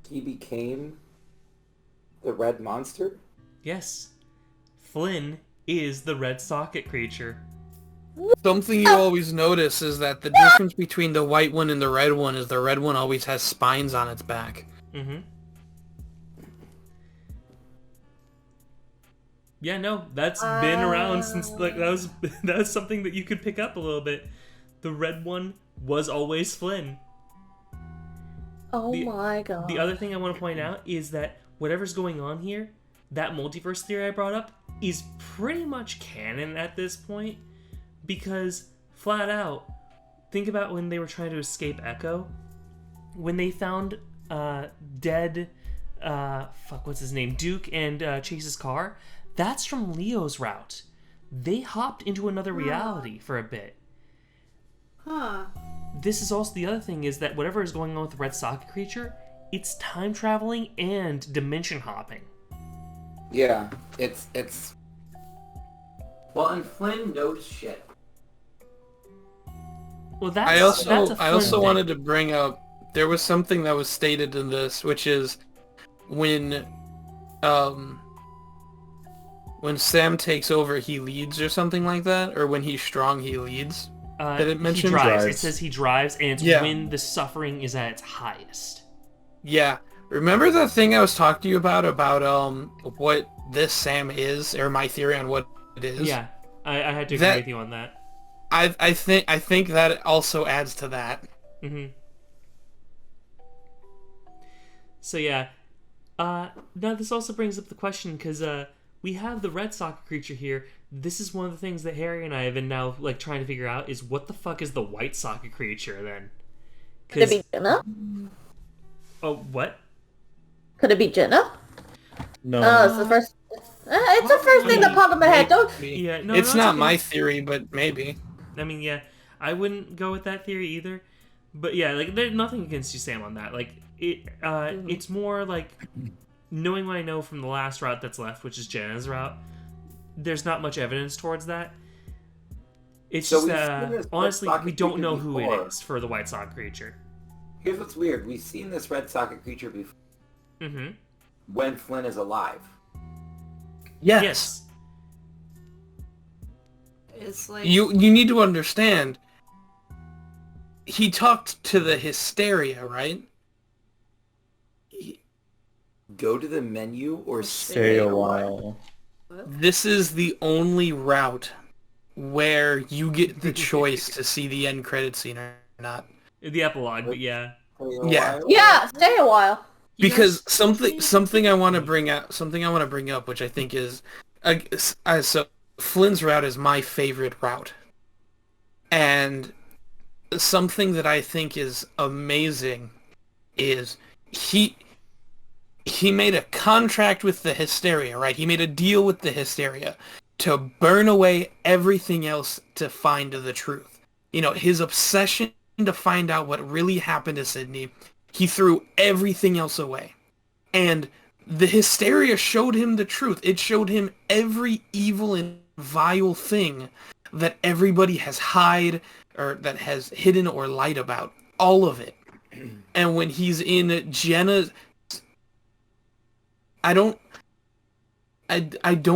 He became the red monster? Yes. Flynn is the red socket creature. Something you always notice is that the difference between the white one and the red one is the red one always has spines on its back. Mm-hmm. Yeah, no, that's been around since that was something that you could pick up a little bit. The red one was always Flynn. Oh my god. The other thing I want to point out is that whatever's going on here, that multiverse theory I brought up, is pretty much canon at this point. Because, flat out, think about when they were trying to escape Echo. When they found dead, what's his name? Duke and Chase's car. That's from Leo's route. They hopped into another reality for a bit. Huh. This is also the other thing, is that whatever is going on with the red socket creature, it's time traveling and dimension hopping. Yeah, it's... Well, and Flynn knows shit. Well, that's I that's a also thing. wanted to bring up, there was something that was stated in this, which is when Sam takes over, he leads or something like that, or when he's strong, he leads. Did it mention? He drives. Drives. It says he drives, and it's when the suffering is at its highest. Yeah. Remember that thing I was talking to you about what this Sam is, or my theory on what it is? Yeah, I had to agree with you on that. I think that also adds to that. Mm-hmm. So yeah, now this also brings up the question, because we have the red socket creature here. This is one of the things that Harry and I have been now trying to figure out, is what the fuck is the white socket creature then? Could it be Jenna? Oh, what? Could it be Jenna? No. It's the first. It's the first thing that popped in my head. Don't. Yeah, no, It's that's not okay. my theory, but maybe. I mean, yeah, I wouldn't go with that theory either. But yeah, there's nothing against you, Sam, on that. It's more knowing what I know from the last route that's left, which is Jenna's route. There's not much evidence towards that. It's So just we've seen this honestly, red socket we don't creature know who before. it is for the white socket creature. Here's what's weird. We've seen this red socket creature before Mm-hmm. when Flynn is alive. Yes. It's like You need to understand. He talked to the hysteria, right? Go to the menu or Stay a while. This is the only route where you get the choice to see the end credit scene or not. The epilogue, but yeah. Yeah. yeah, stay a while. Because something I want to bring up, which I think is so Flynn's route is my favorite route, and something that I think is amazing is he made a contract with the hysteria, right? He made a deal with the hysteria to burn away everything else to find the truth. You know, his obsession to find out what really happened to Sydney. He threw everything else away. And the hysteria showed him the truth. It showed him every evil and vile thing that everybody has that has hidden or lied about. All of it. And when he's in Jenna's... I don't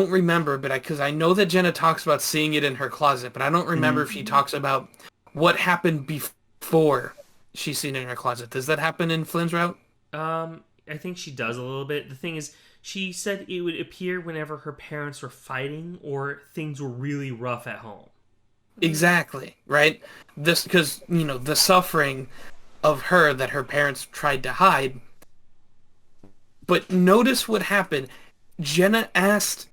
remember, but because I know that Jenna talks about seeing it in her closet, but I don't remember if she talks about what happened before she's seen it in her closet. Does that happen in Flynn's route? I think she does a little bit. The thing is, she said it would appear whenever her parents were fighting or things were really rough at home. Exactly, right? This, because, the suffering of her that her parents tried to hide. But notice what happened. Jenna asked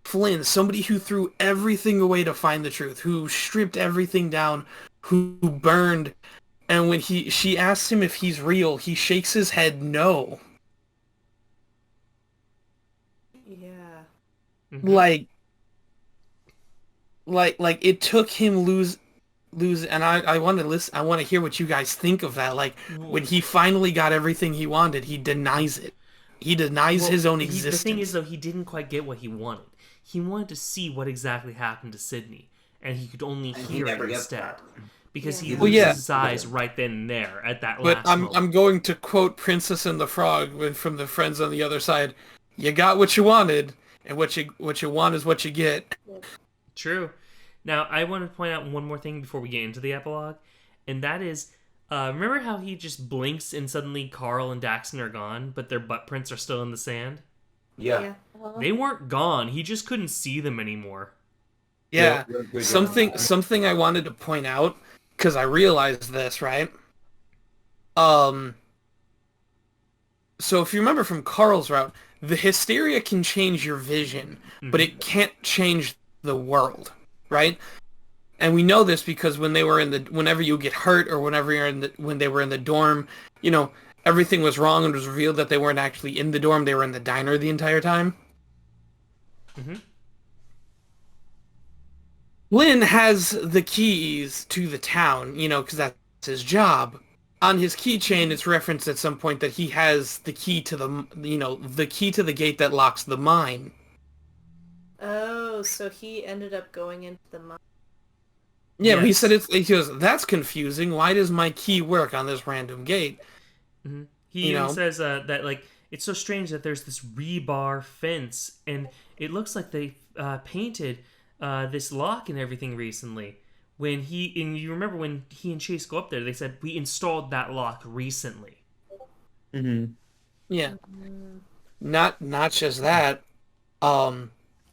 Flynn, somebody who threw everything away to find the truth, who stripped everything down, who burned, and when she asks him if he's real, he shakes his head no. Yeah. Mm-hmm. Like it took him lose, and I want to listen. I want to hear what you guys think of that. When he finally got everything he wanted, he denies it. He denies his own existence. The thing is, though, he didn't quite get what he wanted. He wanted to see what exactly happened to Sydney, and he could only hear it instead. because he Yeah. Well, loses yeah. his eyes right then and there at that But last I'm moment. I'm going to quote Princess and the Frog from the Friends on the Other Side. You got what you wanted, and what you want is what you get. True. Now, I want to point out one more thing before we get into the epilogue, and that is, remember how he just blinks and suddenly Carl and Daxton are gone, but their butt prints are still in the sand? Yeah. They weren't gone. He just couldn't see them anymore. Yeah. Good Something I wanted to point out, because I realized this, right? So if you remember from Carl's route, the hysteria can change your vision, but it can't change the world, right? And we know this because whenever you get hurt or when they were in the dorm, everything was wrong and it was revealed that they weren't actually in the dorm, they were in the diner the entire time. Mm-hmm. Flynn has the keys to the town, because that's his job. On his keychain, it's referenced at some point that he has the key to the key to the gate that locks the mine. Oh, so he ended up going into the mine. Yeah, but he Yes. said he goes, that's confusing. Why does my key work on this random gate? Mm-hmm. He You even know? says that, like, it's so strange that there's this rebar fence, and it looks like they painted this lock and everything recently. And you remember when he and Chase go up there, they said, we installed that lock recently. Mm-hmm. Yeah. Not just that.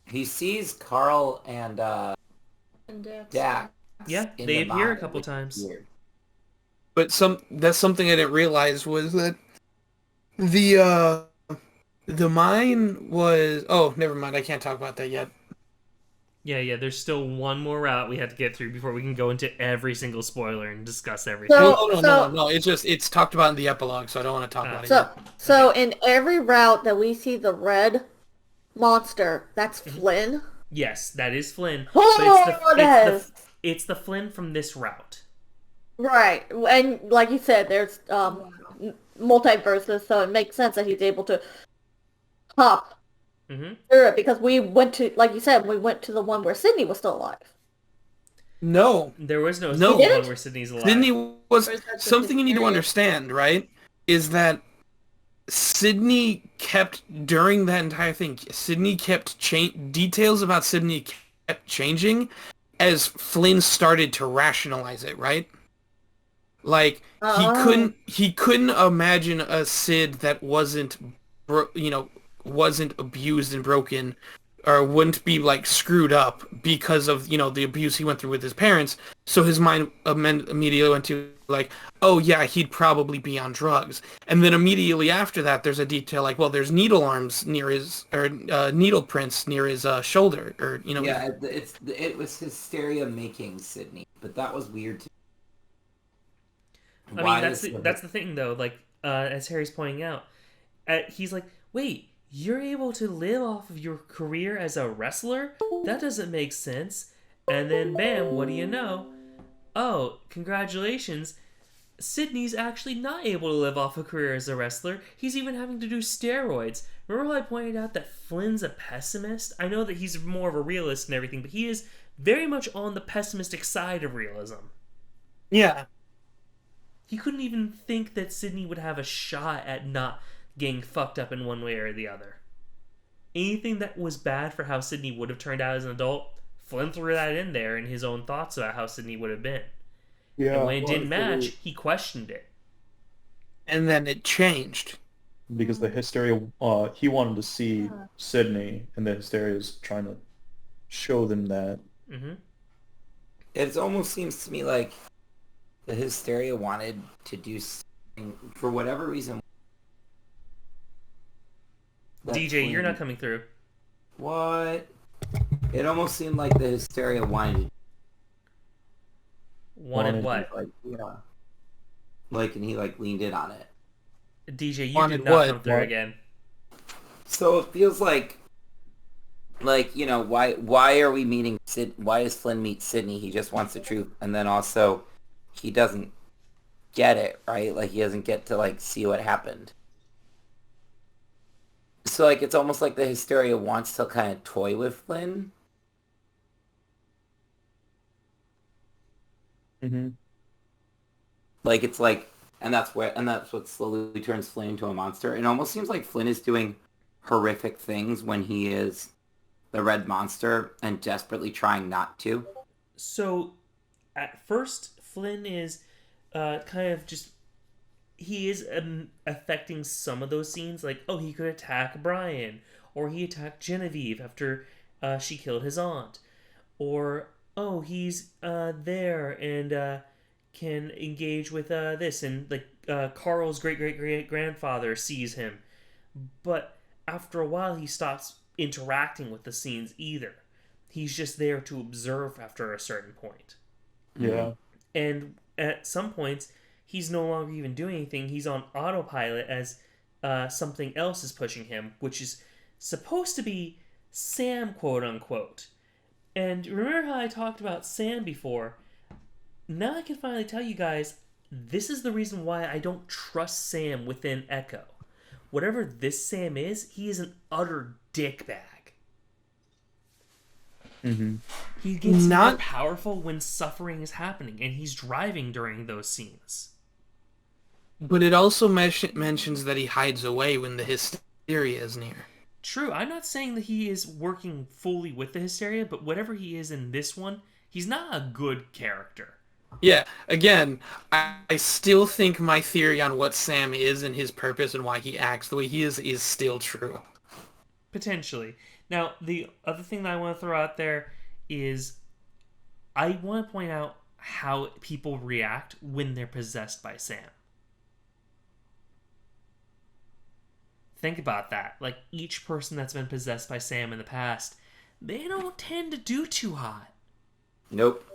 He sees Carl and And Dax. Yeah, in they the appear a mine, couple which is times. weird. But that's something I didn't realize was that the mine was... Oh, never mind. I can't talk about that yet. Yeah, there's still one more route we have to get through before we can go into every single spoiler and discuss everything. So- No. It's talked about in the epilogue, so I don't want to talk about it So, yet. in every route that we see the red monster, that's Flynn. Yes, that is Flynn. Oh, It's the Flynn from this route. Right, and like you said, there's multiverses, so it makes sense that he's able to hop Mm-hmm. through it because we went to, like you said, we went to the one where Sydney was still alive. No. There was no No. one where Sydney's alive. Sydney was... Or is that just Something you need to hysteria? understand, right? Is that Sydney kept... During that entire thing, Sydney kept... Details about Sydney kept changing as Flynn started to rationalize it, right? Like, he couldn't imagine a Sid that wasn't abused and broken, or wouldn't be like screwed up because of the abuse he went through with his parents. So his mind immediately went to like, oh yeah, he'd probably be on drugs. And then immediately after that, there's a detail like, well, there's needle arms near his, or needle prints near his shoulder, or Yeah, it was hysteria making Sydney, but that was weird too. I mean, that's the thing though. Like, as Harry's pointing out, he's like, wait, you're able to live off of your career as a wrestler? That doesn't make sense. And then, bam, what do you know? Oh, congratulations. Sydney's actually not able to live off a career as a wrestler. He's even having to do steroids. Remember how I pointed out that Flynn's a pessimist? I know that he's more of a realist and everything, but he is very much on the pessimistic side of realism. Yeah. He couldn't even think that Sydney would have a shot at not getting fucked up in one way or the other. Anything that was bad for how Sydney would have turned out as an adult, Flynn threw that in there in his own thoughts about how Sydney would have been. Yeah. And when it didn't match, he questioned it. And then it changed. Because the hysteria, he wanted to see Sydney, and the hysteria is trying to show them that. Mm-hmm. It almost seems to me like the hysteria wanted to do something for whatever reason. DJ, you're not coming through. What? It almost seemed like the hysteria wanted Wanted what? like, yeah. Like, and he like leaned in on it. DJ, you Wanted did not what? come through What? again. So it feels like why are we meeting Sid? Why does Flynn meet Sydney? He just wants the truth, and then also he doesn't get it, right? Like he doesn't get to like see what happened. So like it's almost like the hysteria wants to kind of toy with Flynn. Mm-hmm. Like it's like, and that's what slowly turns Flynn into a monster. It almost seems like Flynn is doing horrific things when he is the red monster and desperately trying not to. So, at first, Flynn is kind of just... He is affecting some of those scenes. Like, oh, he could attack Brian. Or he attacked Genevieve after she killed his aunt. Or, oh, he's there and can engage with this. And, like, Carl's great-great-great-grandfather sees him. But after a while, he stops interacting with the scenes either. He's just there to observe after a certain point. Yeah. And at some points, he's no longer even doing anything. He's on autopilot as something else is pushing him, which is supposed to be Sam, quote-unquote. And remember how I talked about Sam before? Now I can finally tell you guys, this is the reason why I don't trust Sam within Echo. Whatever this Sam is, he is an utter dickbag. Mm-hmm. He gets more powerful when suffering is happening, and he's driving during those scenes. But it also mentions that he hides away when the hysteria is near. True, I'm not saying that he is working fully with the hysteria, but whatever he is in this one, he's not a good character. Yeah, again, I still think my theory on what Sam is and his purpose and why he acts the way he is still true. Potentially. Now, the other thing that I want to throw out there is I want to point out how people react when they're possessed by Sam. Think about that. Like, each person that's been possessed by Sam in the past, they don't tend to do too hot. Nope.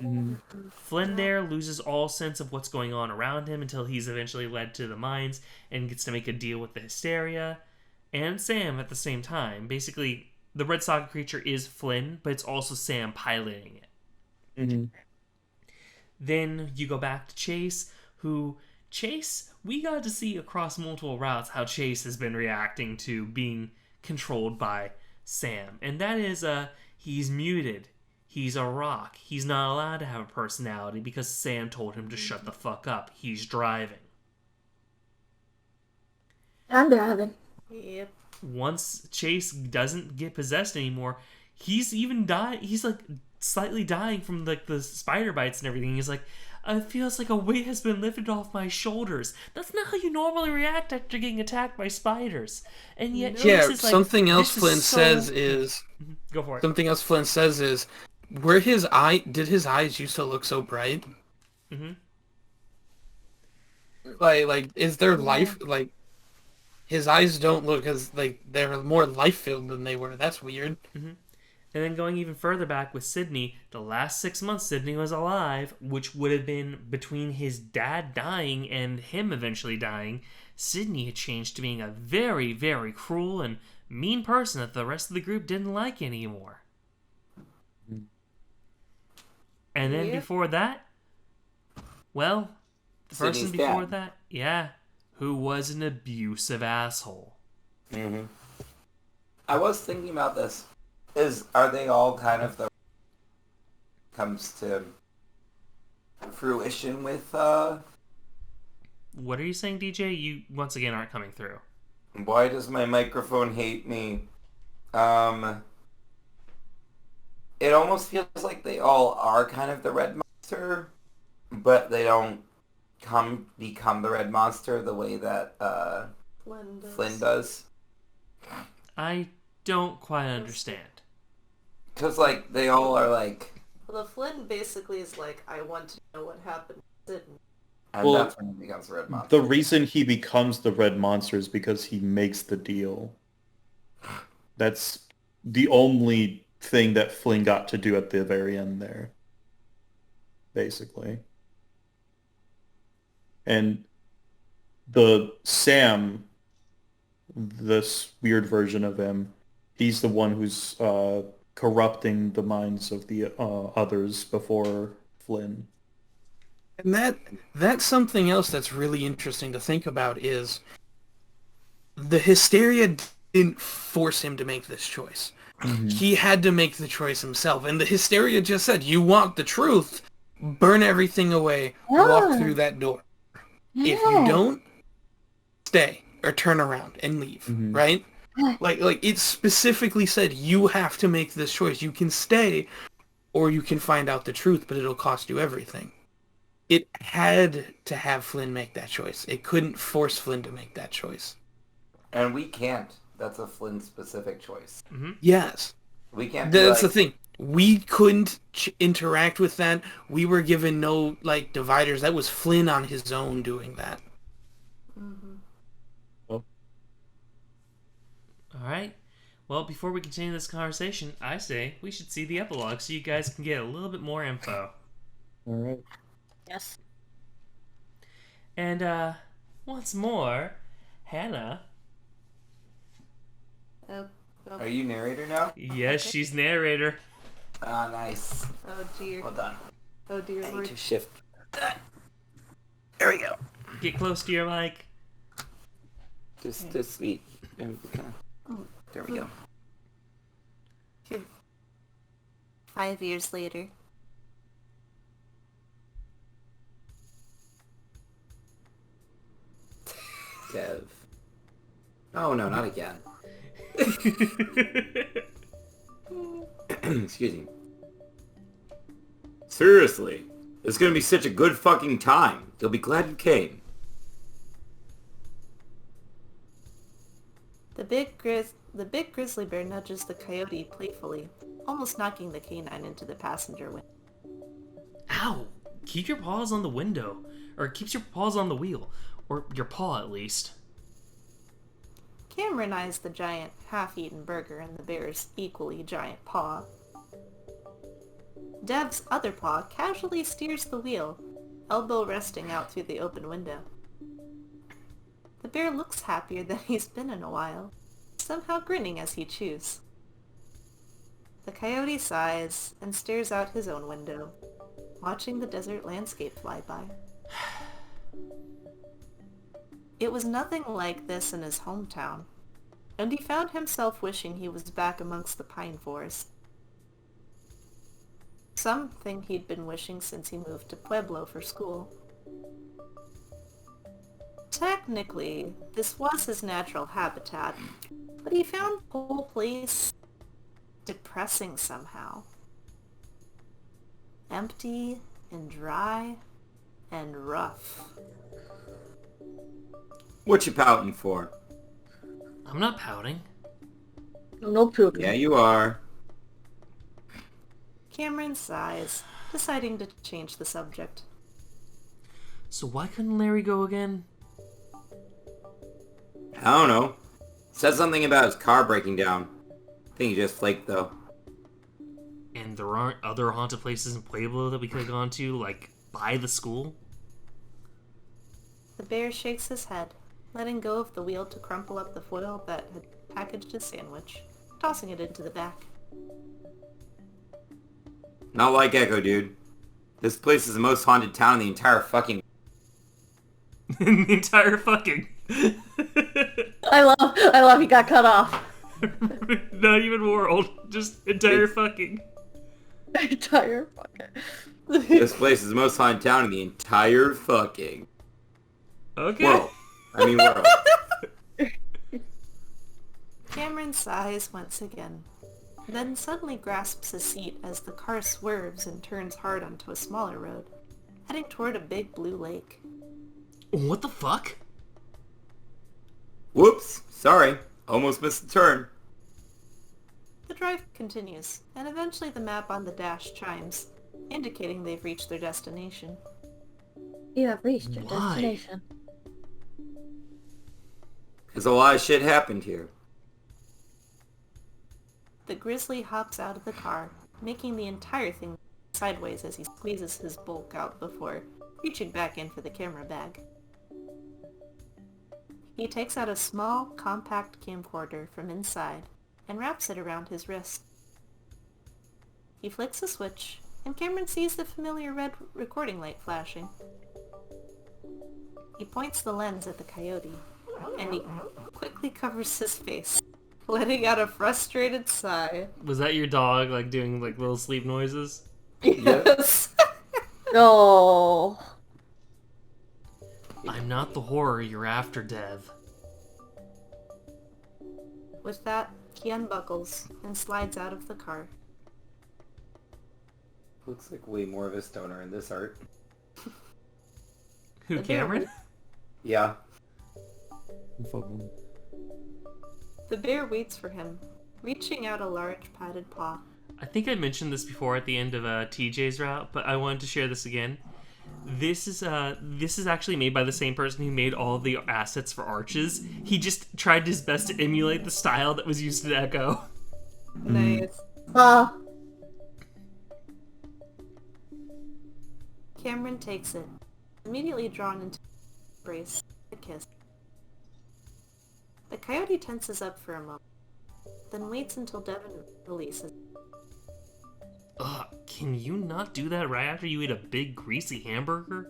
Flynn there loses all sense of what's going on around him until he's eventually led to the mines and gets to make a deal with the hysteria. And Sam at the same time. Basically, the Red Socket creature is Flynn, but it's also Sam piloting it. Mm-hmm. Then you go back to Chase, we got to see across multiple routes how Chase has been reacting to being controlled by Sam. And that is, he's muted. He's a rock. He's not allowed to have a personality because Sam told him to shut the fuck up. He's driving. I'm driving. Yep. Once Chase doesn't get possessed anymore, he's even he's like slightly dying from like the spider bites and everything. He's like, it feels like a weight has been lifted off my shoulders. That's not how you normally react after getting attacked by spiders. And yet Chase is like, something else Flynn says is... Go for it. Something else Flynn says is, did his eyes used to look so bright? Mm-hmm. Like, is there life, like, his eyes don't look as, like, they're more life-filled than they were. That's weird. Mm-hmm. And then going even further back with Sydney, the last 6 months Sydney was alive, which would have been between his dad dying and him eventually dying. Sydney had changed to being a very, very cruel and mean person that the rest of the group didn't like anymore. And then before that, well, the person Sydney's before dad. that, yeah, who was an abusive asshole. Mm-hmm. I was thinking about this. Are they all kind of the comes to fruition with What are you saying, DJ? You once again aren't coming through. Why does my microphone hate me? It almost feels like they all are kind of the red monster, but they don't become the red monster the way that Flynn does. I don't quite understand. Because, like, they all are, like... Well, the Flynn basically is like, I want to know what happened to Sydney. And Well, that's when he becomes the red monster. The reason he becomes the red monster is because he makes the deal. That's the only thing that Flynn got to do at the very end there. Basically. And the Sam, this weird version of him, he's the one who's corrupting the minds of the others before Flynn. And that's something else that's really interesting to think about is the hysteria didn't force him to make this choice. Mm-hmm. He had to make the choice himself. And the hysteria just said, you want the truth, burn everything away, walk through that door. If you don't, stay or turn around and leave, right? Like it specifically said you have to make this choice. You can stay or you can find out the truth, but it'll cost you everything. It had to have Flynn make that choice. It couldn't force Flynn to make that choice. And we can't. That's a Flynn-specific choice. Yes. We can't. That's the thing. We couldn't interact with that. We were given no, like, dividers. That was Flynn on his own doing that. All right. Well, before we continue this conversation, I say we should see the epilogue so you guys can get a little bit more info. All right. Yes. And, once more, Hannah. Are you narrator now? Yes, she's narrator. Ah, nice. Oh dear. Well done. Oh dear I Lord. need to shift that. There we go. Get close to your mic. Just sweet. There we go. 5 years later. Dev. Oh no, not again. Excuse me. Seriously, it's gonna be such a good fucking time. You'll be glad you came. The big grizzly bear nudges the coyote playfully, almost knocking the canine into the passenger window. Ow! Keep your paws on the window. Or keep your paws on the wheel. Or your paw, at least. Cameron eyes the giant, half-eaten burger in the bear's equally giant paw. Dev's other paw casually steers the wheel, elbow resting out through the open window. The bear looks happier than he's been in a while, somehow grinning as he chews. The coyote sighs and stares out his own window, watching the desert landscape fly by. It was nothing like this in his hometown, and he found himself wishing he was back amongst the pine forest. Something he'd been wishing since he moved to Pueblo for school. Technically, this was his natural habitat, but he found the whole place depressing somehow. Empty and dry and rough. What you pouting for? I'm not pouting. No poop. Yeah, you are. Cameron sighs, deciding to change the subject. So why couldn't Larry go again? I don't know. Said something about his car breaking down. I think he just flaked though. And there aren't other haunted places in Pueblo that we could have gone to, like, by the school? The bear shakes his head, letting go of the wheel to crumple up the foil that had packaged his sandwich, tossing it into the back. Not like Echo, dude. This place is the most haunted town in the entire fucking... The entire fucking... I love he got cut off. Not even world, just entire fucking... Entire fucking... This place is the most haunted town in the entire fucking... Okay. world. I mean world. Cameron sighs once again, then suddenly grasps his seat as the car swerves and turns hard onto a smaller road, heading toward a big blue lake. What the fuck? Whoops. Sorry. Almost missed the turn. The drive continues, and eventually the map on the dash chimes, indicating they've reached their destination. You have reached your Why? destination. Because a lot of shit happened here. The grizzly hops out of the car, making the entire thing sideways as he squeezes his bulk out before reaching back in for the camera bag. He takes out a small, compact camcorder from inside and wraps it around his wrist. He flicks a switch, and Cameron sees the familiar red recording light flashing. He points the lens at the coyote, and he quickly covers his face, letting out a frustrated sigh. Was that your dog, like, doing, like, little sleep noises? Yes. No. I'm not the horror you're after, Dev. With that, he unbuckles and slides out of the car. Looks like way more of a stoner in this art. Who, The bear Cameron? Yeah. The bear waits for him, reaching out a large padded paw. I think I mentioned this before at the end of TJ's route, but I wanted to share this again. This is actually made by the same person who made all of the assets for Arches. He just tried his best to emulate the style that was used in Echo. Nice. Cameron takes it, immediately drawn into an embrace, a kiss. The coyote tenses up for a moment, then waits until Devin releases. Ugh, can you not do that right after you eat a big greasy hamburger?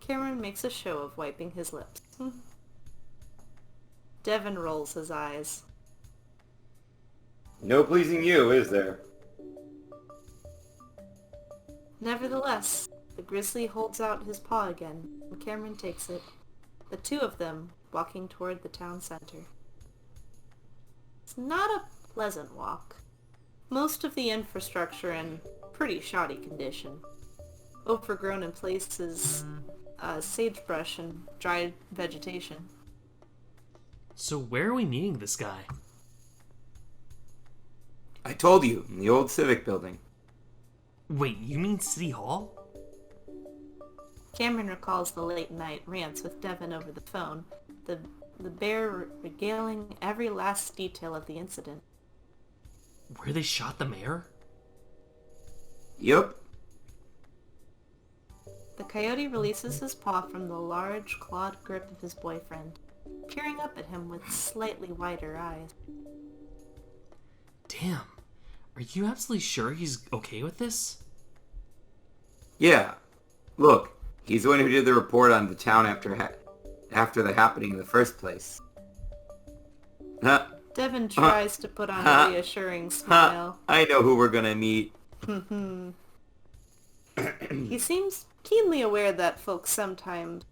Cameron makes a show of wiping his lips. Devin rolls his eyes. No pleasing you, is there? Nevertheless, the grizzly holds out his paw again, and Cameron takes it, the two of them walking toward the town center. It's not a pleasant walk. Most of the infrastructure in pretty shoddy condition. Overgrown in places, sagebrush and dried vegetation. So where are we meeting this guy? I told you, in the old civic building. Wait, you mean City Hall? Cameron recalls the late night rants with Devin over the phone, the bear regaling every last detail of the incident. Where they shot the mayor? Yup. The coyote releases his paw from the large, clawed grip of his boyfriend, peering up at him with slightly wider eyes. Damn. Are you absolutely sure he's okay with this? Yeah. Look, he's the one who did the report on the town after the happening in the first place. Huh. Devin tries to put on a reassuring smile. I know who we're gonna meet. He seems keenly aware that folks sometimes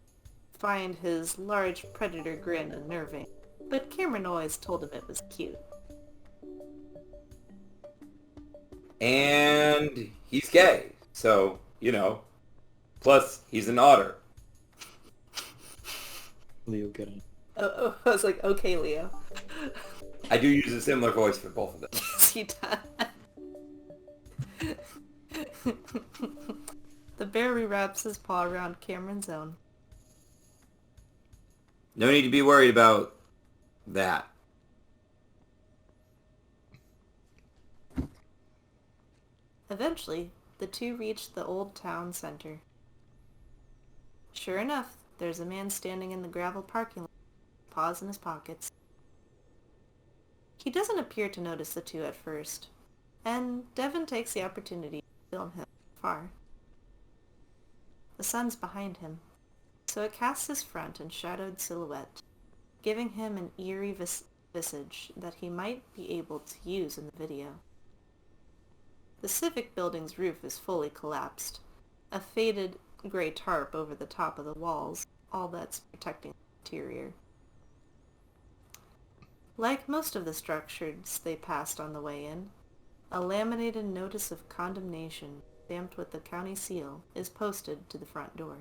find his large predator grin unnerving, but Cameron always told him it was cute. And he's gay, so, you know. Plus, he's an otter. Leo, get in. I was like, okay, Leo. I do use a similar voice for both of them. Yes, he does. The bear rewraps his paw around Cameron's own. No need to be worried about that. Eventually, the two reach the old town center. Sure enough, there's a man standing in the gravel parking lot, paws in his pockets. He doesn't appear to notice the two at first, and Devin takes the opportunity to film him from afar. The sun's behind him, so it casts his front in shadowed silhouette, giving him an eerie visage that he might be able to use in the video. The civic building's roof is fully collapsed, a faded gray tarp over the top of the walls, all that's protecting the interior. Like most of the structures they passed on the way in, a laminated notice of condemnation stamped with the county seal is posted to the front door.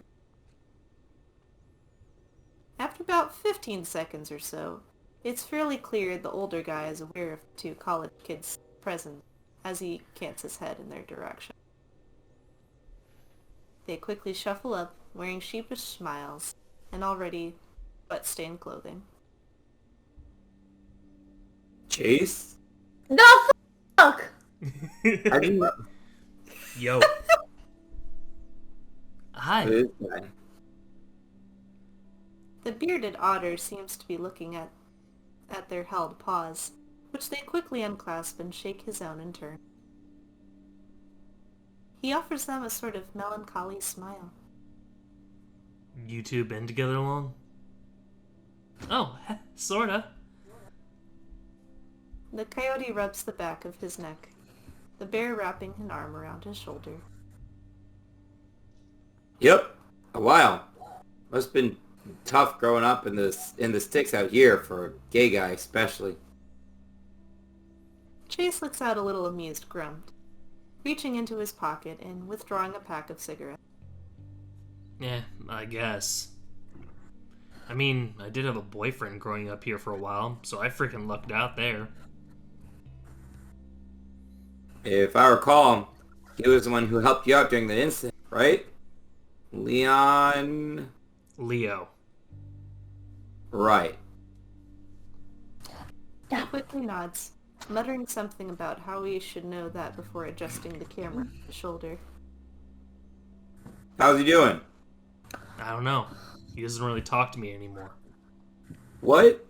After about 15 seconds or so, it's fairly clear the older guy is aware of the two college kids' presence as he cants his head in their direction. They quickly shuffle up, wearing sheepish smiles and already sweat-stained clothing. Chase? No, fuck! I didn't... Yo. Hi. Who is that? The bearded otter seems to be looking at their held paws, which they quickly unclasp and shake his own in turn. He offers them a sort of melancholy smile. You two been together long? Oh, sorta. The coyote rubs the back of his neck, the bear wrapping an arm around his shoulder. Yep, a while. Must have been tough growing up in the sticks out here for a gay guy, especially. Chase lets out a little amused grunt, reaching into his pocket and withdrawing a pack of cigarettes. Yeah, I guess. I mean, I did have a boyfriend growing up here for a while, so I freaking lucked out there. If I recall, he was the one who helped you out during the incident, right? Leon... Leo. Right. He quickly nods, muttering something about how he should know that before adjusting the camera to the shoulder. How's he doing? I don't know. He doesn't really talk to me anymore. What?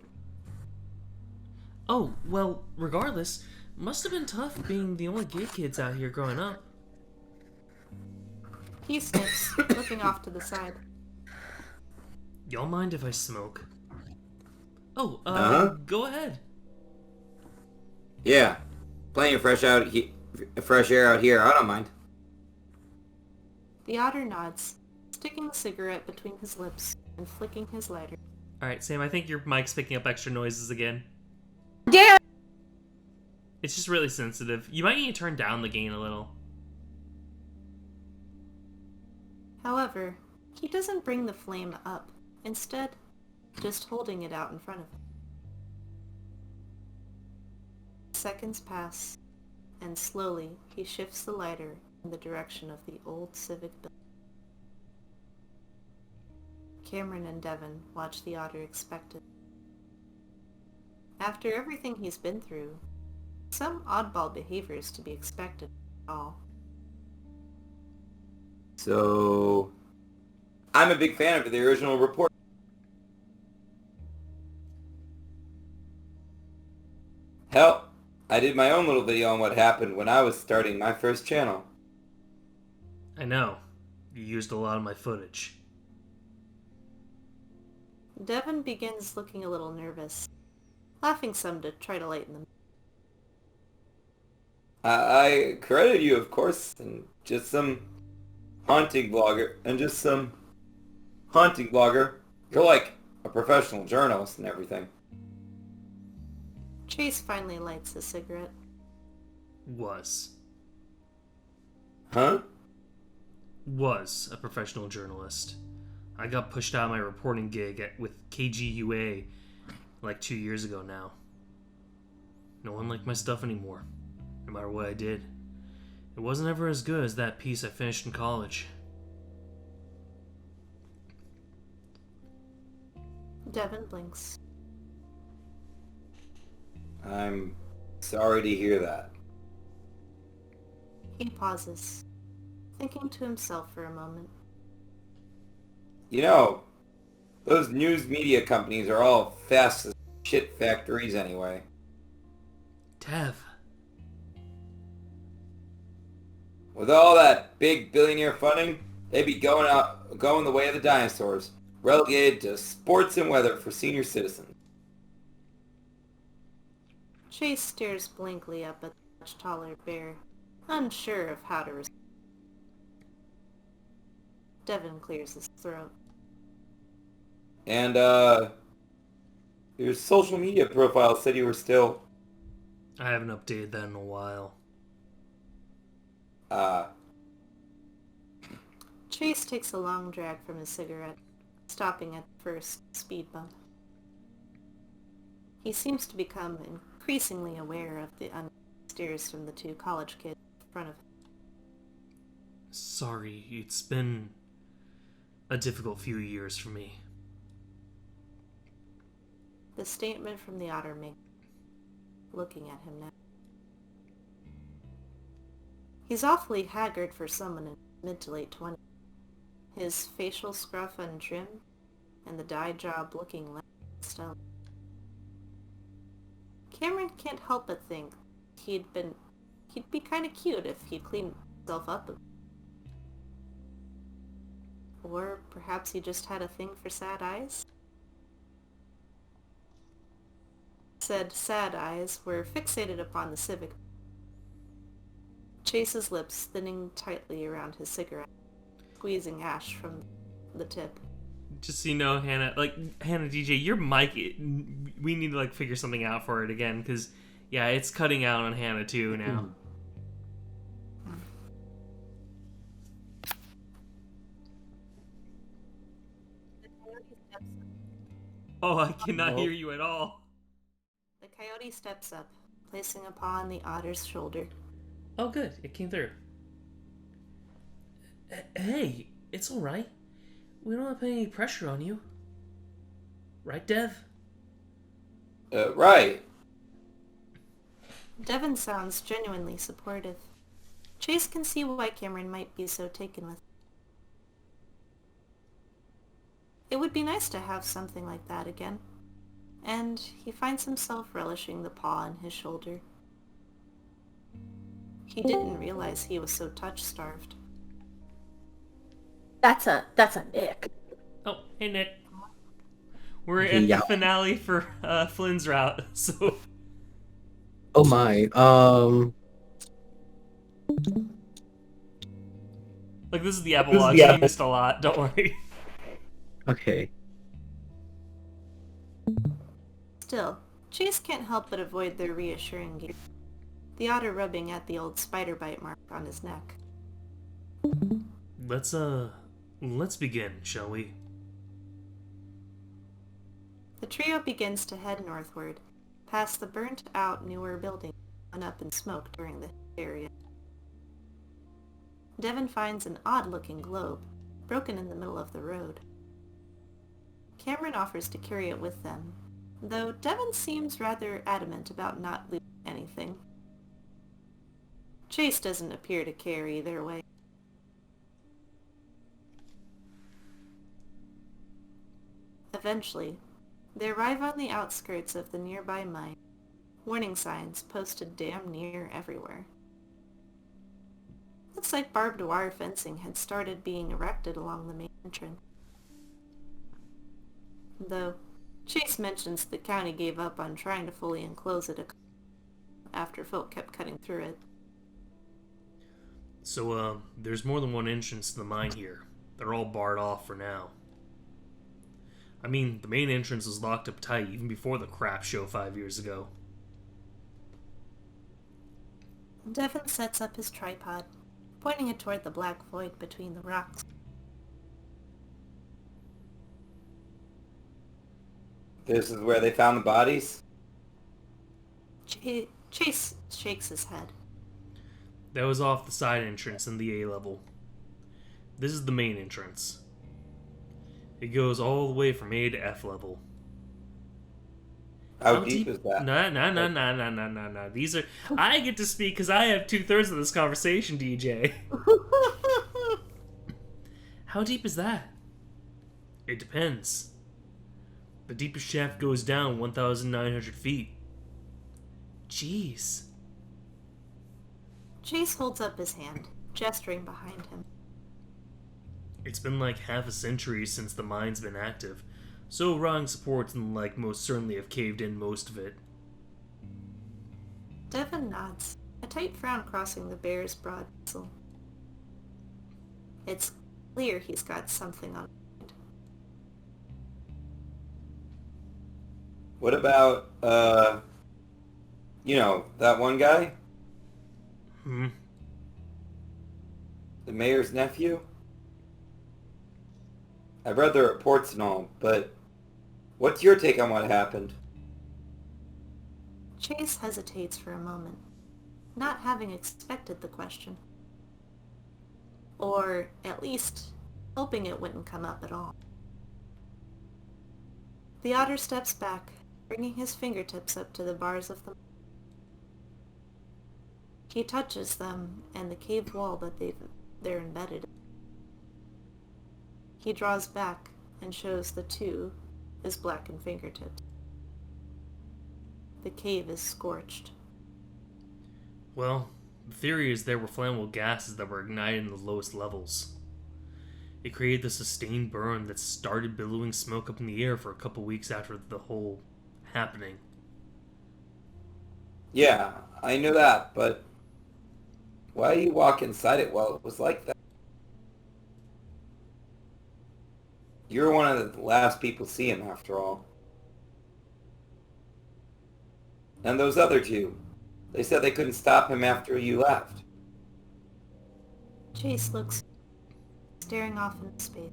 Oh, well, regardless, must have been tough being the only gay kids out here growing up. He sniffs, looking off to the side. Y'all mind if I smoke? Oh, go ahead. Yeah. Plenty of fresh air out here. I don't mind. The otter nods, sticking the cigarette between his lips and flicking his lighter. Alright, Sam, I think your mic's picking up extra noises again. Damn it! It's just really sensitive. You might need to turn down the gain a little. However, he doesn't bring the flame up, instead, just holding it out in front of him. Seconds pass, and slowly he shifts the lighter in the direction of the old civic building. Cameron and Devon watch the otter expectant. After everything he's been through, some oddball behavior is to be expected at all. So... I'm a big fan of the original report. Hell, I did my own little video on what happened when I was starting my first channel. I know. You used a lot of my footage. Devon begins looking a little nervous, laughing some to try to lighten them. I credit you, of course, and just some haunting blogger. You're like a professional journalist and everything. Chase finally lights a cigarette. Was Huh? a professional journalist. I got pushed out of my reporting gig with KGUA like 2 years ago now. No one liked my stuff anymore, no matter what I did. It wasn't ever as good as that piece I finished in college. Devon blinks. I'm sorry to hear that. He pauses, thinking to himself for a moment. You know, those news media companies are all fast as shit factories anyway. Tev. With all that big billionaire funding, they'd be going the way of the dinosaurs, relegated to sports and weather for senior citizens. Chase stares blankly up at the much taller bear, unsure of how to respond. Devon clears his throat. And, your social media profile said you were still, I haven't updated that in a while. Chase takes a long drag from his cigarette, stopping at the first speed bump. He seems to become increasingly aware of the stares from the two college kids in front of him. Sorry, it's been a difficult few years for me. The statement from the otter makes looking at him now. He's awfully haggard for someone in mid to late 20s. His facial scruff untrimmed, and the dye job looking less stone. Cameron can't help but think he'd be kind of cute if he'd cleaned himself up a bit. Or perhaps he just had a thing for sad eyes? Said sad eyes were fixated upon the civic. Chase's lips thinning tightly around his cigarette, squeezing ash from the tip. Just so you know, Hannah DJ, your mic, we need to like figure something out for it again, because yeah, it's cutting out on Hannah too now. Oh, I cannot hear you at all. The coyote steps up, placing a paw on the otter's shoulder. Oh, good, it came through. Hey, it's all right. We don't have to put any pressure on you. Right, Dev? Right. Devin sounds genuinely supportive. Chase can see why Cameron might be so taken with it. It would be nice to have something like that again. And he finds himself relishing the paw on his shoulder. He didn't realize he was so touch-starved. That's a Nick. Oh, hey, Nick. We're at the finale for Flynn's route, so... Oh my, Like, this is the epilogue, so you missed a lot, don't worry. Okay. Still, Chase can't help but avoid their reassuring gaze, the otter rubbing at the old spider bite mark on his neck. Let's begin, shall we? The trio begins to head northward, past the burnt-out newer building and up in smoke during the area. Devin finds an odd-looking globe, broken in the middle of the road. Cameron offers to carry it with them, though Devin seems rather adamant about not losing anything. Chase doesn't appear to care either way. Eventually, they arrive on the outskirts of the nearby mine, warning signs posted damn near everywhere. Looks like barbed wire fencing had started being erected along the main entrance. Though, Chase mentions the county gave up on trying to fully enclose it after folk kept cutting through it. So, there's more than one entrance to the mine here. They're all barred off for now. I mean, the main entrance was locked up tight even before the crap show 5 years ago. Devin sets up his tripod, pointing it toward the black void between the rocks. This is where they found the bodies? Chase shakes his head. That was off the side entrance in the A level. This is the main entrance. It goes all the way from A to F level. How deep is that? No. These are... I get to speak because I have 2/3 of this conversation, DJ. How deep is that? It depends. The deepest shaft goes down 1,900 feet. Jeez. Chase holds up his hand, gesturing behind him. It's been like half a century since the mine's been active, so rotting supports and like most certainly have caved in most of it. Devin nods, a tight frown crossing the bear's broad muzzle. It's clear he's got something on mind. What about, that one guy? The mayor's nephew? I've read the reports and all, but what's your take on what happened? Chase hesitates for a moment, not having expected the question. Or, at least, hoping it wouldn't come up at all. The otter steps back, bringing his fingertips up to the bars of the... He touches them and the cave wall that they're embedded in. He draws back and shows the two his blackened fingertips. The cave is scorched. Well, the theory is there were flammable gases that were ignited in the lowest levels. It created the sustained burn that started billowing smoke up in the air for a couple weeks after the whole happening. Yeah, I knew that, but why do you walk inside it while it was like that? You were one of the last people to see him, after all. And those other two. They said they couldn't stop him after you left. Chase looks, staring off into space.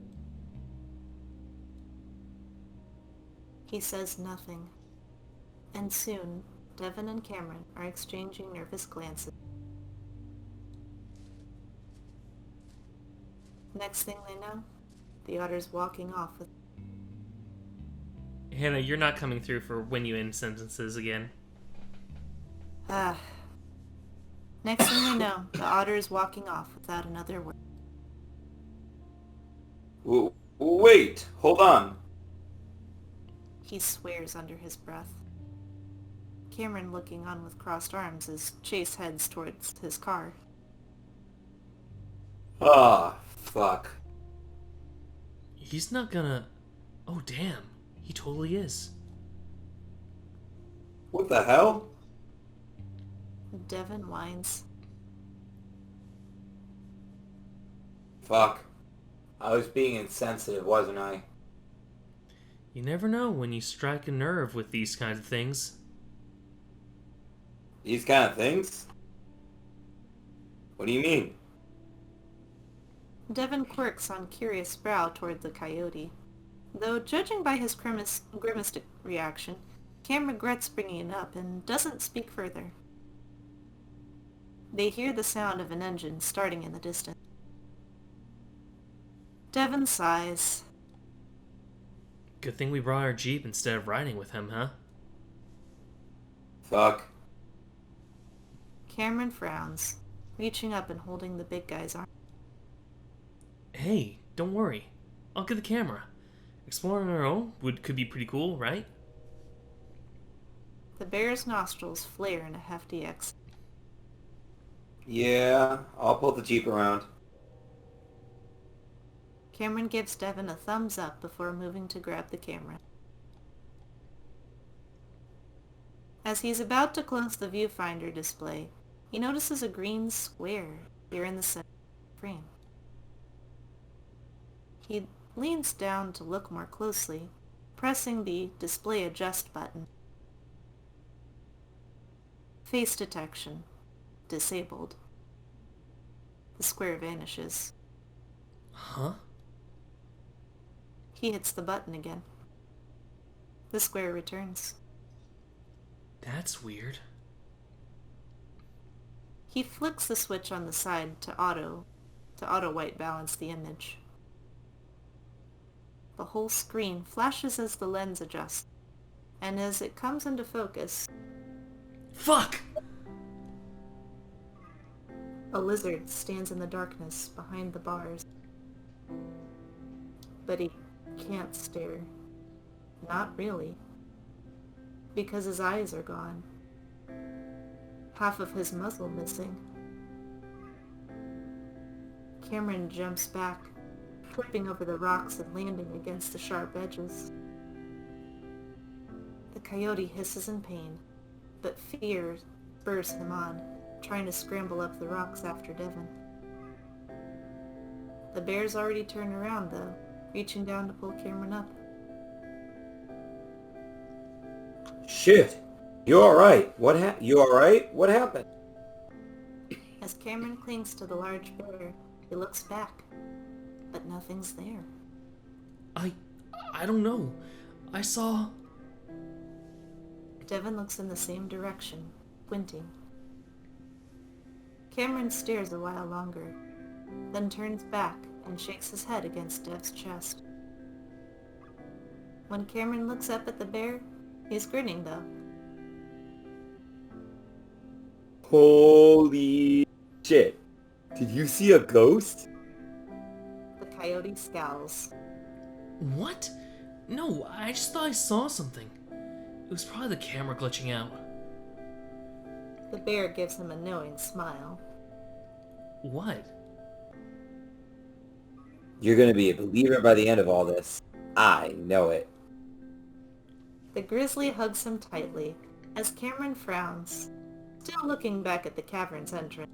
He says nothing, and soon, Devon and Cameron are exchanging nervous glances. Next thing they know, the otter's walking off with... Hannah, you're not coming through for when you end sentences again. Next thing they know, the otter is walking off without another word. Wait, hold on. He swears under his breath. Cameron looking on with crossed arms as Chase heads towards his car. Ah, fuck. He's not gonna... Oh, damn. He totally is. What the hell? Devon whines. Fuck. I was being insensitive, wasn't I? You never know when you strike a nerve with these kinds of things. These kind of things? What do you mean? Devon quirks on curious brow toward the coyote. Though, judging by his grimaced reaction, Cam regrets bringing it up and doesn't speak further. They hear the sound of an engine starting in the distance. Devon sighs. Good thing we brought our Jeep instead of riding with him, huh? Fuck. Cameron frowns, reaching up and holding the big guy's arm. Hey, don't worry. I'll get the camera. Exploring on our own could be pretty cool, right? The bear's nostrils flare in a hefty exhale. Yeah, I'll pull the Jeep around. Cameron gives Devon a thumbs up before moving to grab the camera. As he's about to close the viewfinder display, he notices a green square here in the center of the frame. He leans down to look more closely, pressing the Display Adjust button. Face detection disabled. The square vanishes. Huh? He hits the button again. The square returns. That's weird. He flicks the switch on the side to auto white balance the image. The whole screen flashes as the lens adjusts, and as it comes into focus, Fuck! a lizard stands in the darkness behind the bars. But he can't stare. Not really. Because his eyes are gone. Half of his muzzle missing. Cameron jumps back, tripping over the rocks and landing against the sharp edges. The coyote hisses in pain, but fear spurs him on, trying to scramble up the rocks after Devon. The bear's already turned around, though, reaching down to pull Cameron up. Shit. You alright? You alright? What happened? As Cameron clings to the large bear, he looks back, but nothing's there. I don't know. I saw... Devon looks in the same direction, squinting. Cameron stares a while longer, then turns back and shakes his head against Dev's chest. When Cameron looks up at the bear, he's grinning though. Holy shit. Did you see a ghost? The coyote scowls. What? No, I just thought I saw something. It was probably the camera glitching out. The bear gives him a knowing smile. What? You're gonna be a believer by the end of all this. I know it. The grizzly hugs him tightly as Cameron frowns, still looking back at the cavern's entrance.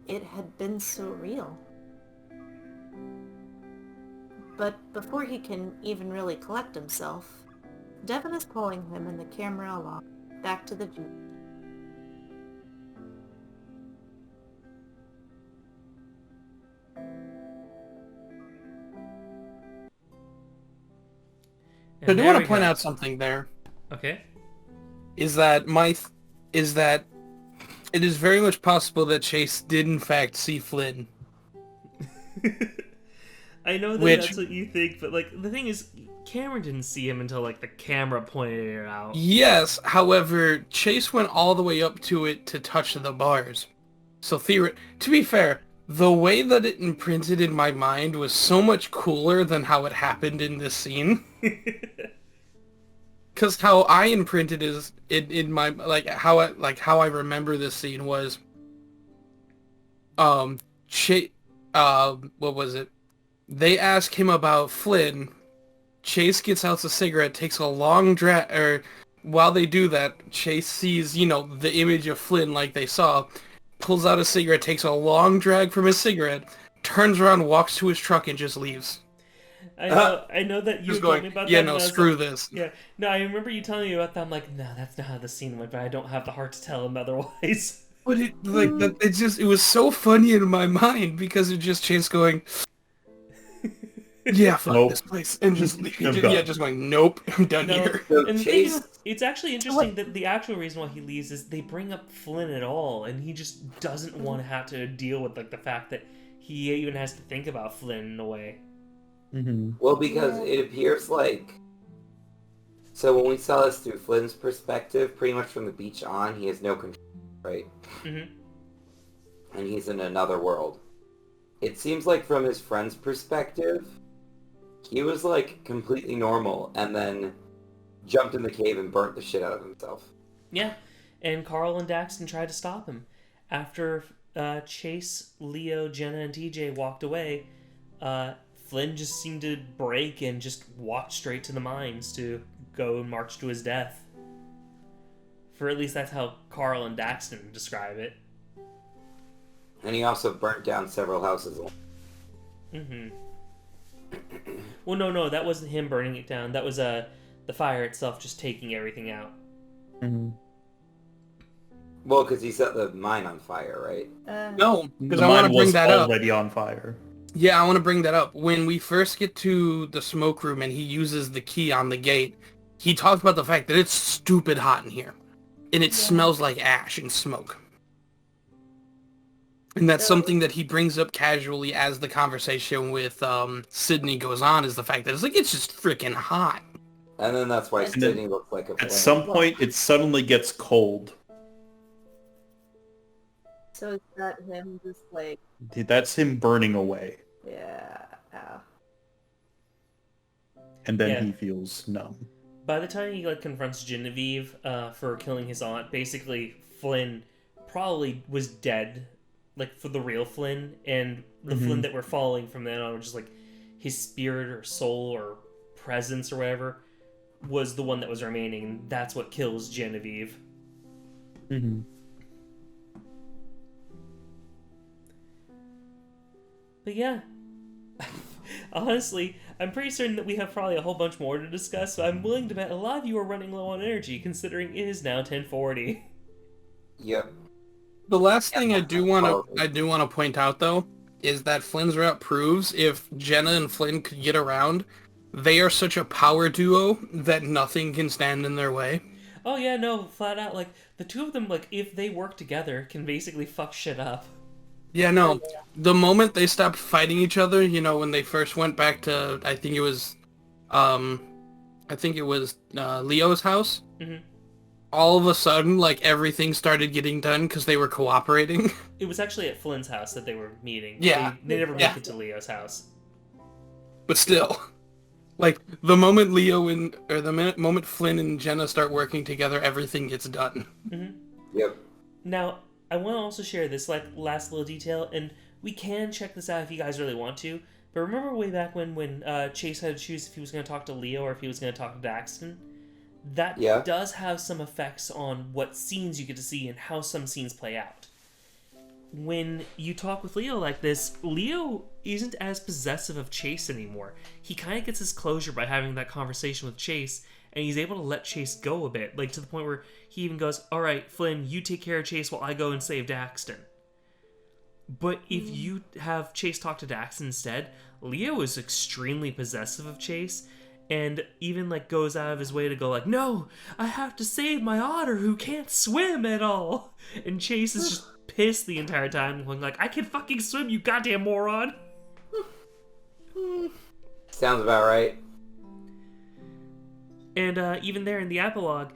It had been so real. But before he can even really collect himself, Devon is pulling him and the camera along, back to the Jeep. So I do want to point out something there. Okay. Is that it is very much possible that Chase did in fact see Flynn. I know that that's what you think, but like the thing is, Cameron didn't see him until like the camera pointed it out. Yes, however, Chase went all the way up to it to touch the bars. So to be fair, the way that it imprinted in my mind was so much cooler than how it happened in this scene. Because how I imprinted is in my how I remember this scene was what was it? They ask him about Flynn. Chase gets out a cigarette, takes a long drag, or while they do that, Chase sees, the image of Flynn like they saw, pulls out a cigarette, takes a long drag from his cigarette, turns around, walks to his truck, and just leaves. I know that you told me about that. Yeah, no, screw this. Yeah, no, I remember you telling me about that. I'm like, no, that's not how the scene went, but I don't have the heart to tell him otherwise. But it was so funny in my mind because it just Chase going, yeah, fuck this place, and just going, nope, I'm done here. And Chase... it's actually interesting that the actual reason why he leaves is they bring up Flynn at all, and he just doesn't want to have to deal with like the fact that he even has to think about Flynn in a way. Mm-hmm. Well, because it appears like... So when we saw this through Flynn's perspective, pretty much from the beach on, he has no control, right? Mm-hmm. And he's in another world. It seems like from his friend's perspective, he was like completely normal, and then jumped in the cave and burnt the shit out of himself. Yeah, and Carl and Daxton tried to stop him. After Chase, Leo, Jenna, and TJ walked away, Flynn just seemed to break and just walked straight to the mines to go and march to his death. For at least that's how Carl and Daxton describe it. And he also burnt down several houses. Mm-hmm. Well, no, that wasn't him burning it down. That was the fire itself just taking everything out. Mm-hmm. Well, because he set the mine on fire, right? No, because the I want mine to bring was that up. already on fire. Yeah, I want to bring that up. When we first get to the smoke room and he uses the key on the gate, he talks about the fact that it's stupid hot in here. And it smells like ash and smoke. And that's something that he brings up casually as the conversation with Sydney goes on, is the fact that it's just freaking hot. And then that's why Sydney looks like a flame. At some point, it suddenly gets cold. So is that him just like... That's him burning away. Yeah. And then he feels numb. By the time he confronts Genevieve for killing his aunt, basically Flynn probably was dead, for the real Flynn, and the Flynn that we're following from then on, just his spirit or soul or presence or whatever, was the one that was remaining, and that's what kills Genevieve. Mm-hmm. But yeah, honestly, I'm pretty certain that we have probably a whole bunch more to discuss, so I'm willing to bet a lot of you are running low on energy, considering it is now 10:40. Yep. The last thing I do want to point out, though, is that Flynn's route proves if Jenna and Flynn could get around, they are such a power duo that nothing can stand in their way. Oh yeah, no, flat out, the two of them, if they work together, can basically fuck shit up. Yeah, no. The moment they stopped fighting each other, when they first went back to, I think it was Leo's house. Mm-hmm. All of a sudden, everything started getting done because they were cooperating. It was actually at Flynn's house that they were meeting. Yeah. They never make it to Leo's house. But still, the moment the moment Flynn and Jenna start working together, everything gets done. Mm-hmm. Yep. Now, I want to also share this last little detail, and we can check this out if you guys really want to, but remember way back when Chase had to choose if he was going to talk to Leo or if he was going to talk to Daxton? That does have some effects on what scenes you get to see and how some scenes play out. when you talk with Leo like this, Leo isn't as possessive of Chase anymore. He kind of gets his closure by having that conversation with Chase, and he's able to let Chase go a bit, like to the point where he even goes, all right, Flynn, you take care of Chase while I go and save Daxton. But if you have Chase talk to Daxton instead, Leo is extremely possessive of Chase, and even like goes out of his way to go like, no, I have to save my otter who can't swim at all. And Chase is just pissed the entire time, going like, I can fucking swim, you goddamn moron. Sounds about right. And even there in the epilogue,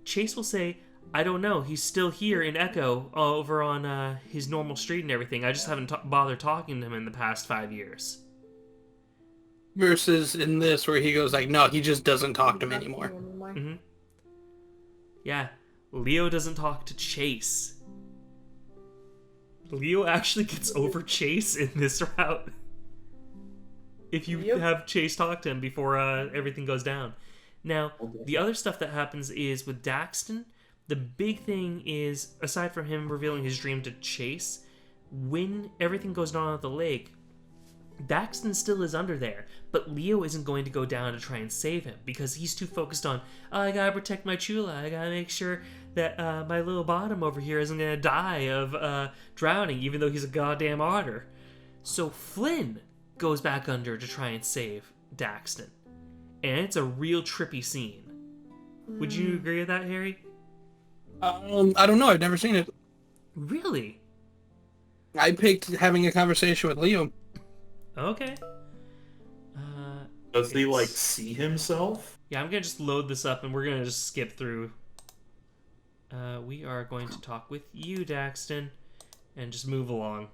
Chase will say, I don't know, he's still here in Echo over on his normal street and everything. I just haven't bothered talking to him in the past 5 years. Versus in this where he goes like, no, he just doesn't talk to him anymore. Mm-hmm. Yeah, Leo doesn't talk to Chase. Leo actually gets over Chase in this route. If you have Chase talk to him before everything goes down. Now, the other stuff that happens is with Daxton, the big thing is, aside from him revealing his dream to Chase, when everything goes down at the lake, Daxton still is under there, but Leo isn't going to go down to try and save him because he's too focused on, oh, I gotta protect my Chula, I gotta make sure that my little bottom over here isn't gonna die of drowning, even though he's a goddamn otter. So Flynn goes back under to try and save Daxton, and it's a real trippy scene. Would you agree with that, Harry? I don't know, I've never seen it. Really? I picked having a conversation with Leo. Okay. Does he, like, see himself? Yeah, I'm gonna just load this up and we're gonna just skip through. We are going to talk with you, Daxton, and just move along.